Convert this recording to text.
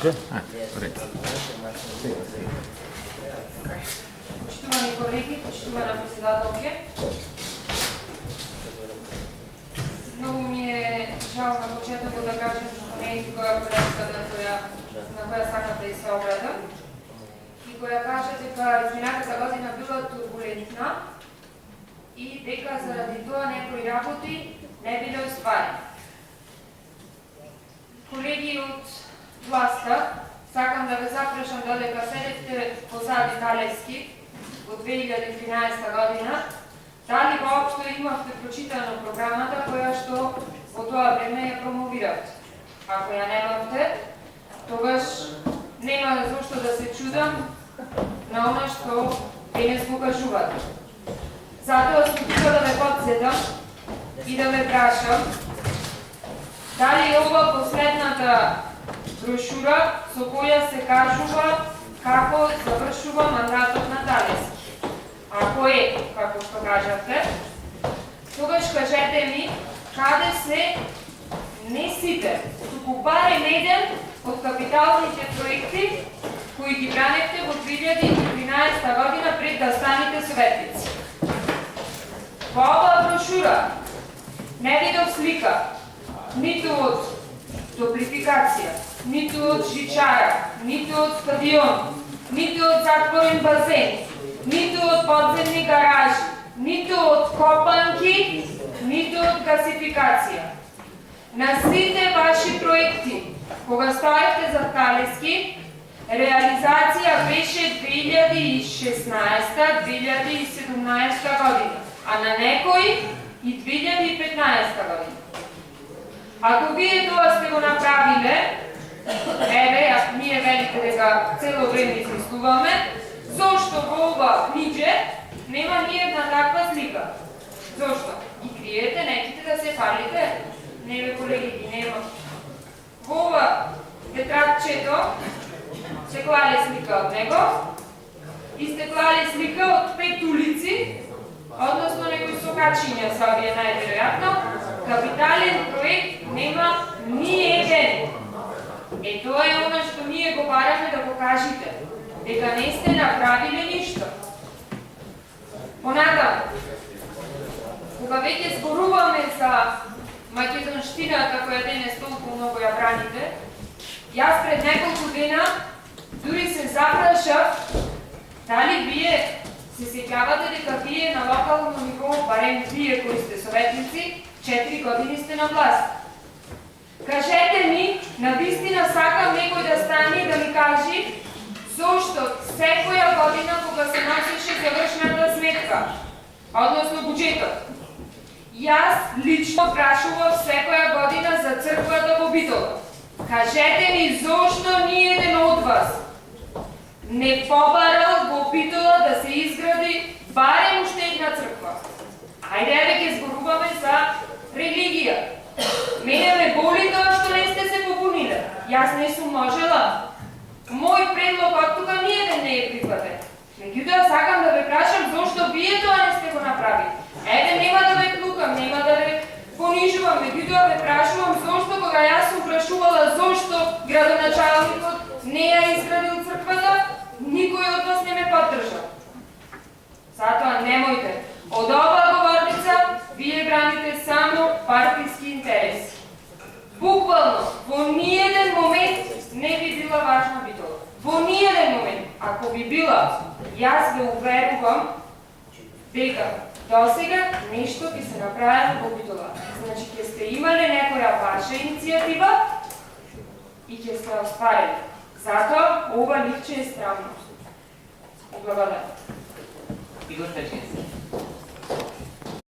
Почитувани колеги, почитувана председателке, много ми е жал на почетово да кажем, што не е тука колежката на која сакам да се обрадам и која каже дека изминатата година била турбулентна и дека заради тоа некои работи не биле остварени. Колеги од власта, сакам да ве запрашам додека седевте позади Талевски во 2013 година, дали воопшто имавте прочитано програмата која што во тоа време ја промовиравте. Ако ја немавте, тогаш нема зошто да се чудам на она што денес го кажувате. Затоа сум тука да ве подсетам и да ве прашам дали ова последната брошура со која се кажува како завршува мандатот на Талевски. Ако е, како што кажавте, тогаш кажете ми каде се не сите, туку барем еден од капиталните проекти кои ги браневте во 2013 година пред да станете советници. Во оваа брошура не видов слика ниту од топлификација, ниту од жичара, ниту од стадион, ниту од затворен базен, ниту од подземни гаражи, ниту од копанки, ниту од гасификација. На сите ваши проекти, кога стоевте за Талевски, реализација беше 2016-2017 година, а на некои и 2015 година. Ако вие тоа сте го направиле, еве, ние велите дека цело време измислуваме, зошто во ова книдже нема ниедна таква слика? Зошто? Ги криете, неките да се фалите? Не бе, колеги, ги нема. Во ова тетрадчето се клале слика од него и сте клале слика од 5 улици, односно некои сокачиња са овие најверојатно. Капитален проект нема ни еден. Е, тоа е она што ние го бараме да го кажете, дека не сте направиле ништо. Понатаму, кога веќе зборуваме за македонштината која денес толку многу ја браните, јас пред неколку дена дури се запрашав дали вие се сеќавате дека вие на локално ниво, барем вие кои сте советници, 4 години сте на власт. Кажете ми, навистина сакам некој да стане и да ми кажи зошто секоја година кога се носеше завршната сметка, односно буџетот, јас лично прашував секоја година за црквата во Битола. Кажете ми зошто ни еден од вас не побарал во Битола да се изгради барем уште една црква. Ајде, веќе зборуваме за религија. Мене ме боли тоа што не сте се побуниле. Јас не сум можела. Мој предлог од тука ниеден не е прифатен. Меѓутоа сакам да ве прашам зошто вие тоа не сте го направили. Еве, нема да ве клукам, нема да ве понижувам, меѓутоа ве прашувам зошто кога јас сум прашувала зошто градоначалникот не ја изградил црквата, никој од вас не ме поддржа. Затоа немојте. Од оваа говорница вие браните само партиски интереси. Буквално, во ниеден момент не би била важна Битола. Во ниеден момент. Ако би била, јас ве уверувам дека досега нешто ќе се направи во Битола. Значи, ќе сте имале некоја ваша иницијатива и ќе сте остварили. Затоа, ова ликче е странно. Благодарам. Игор Печенски.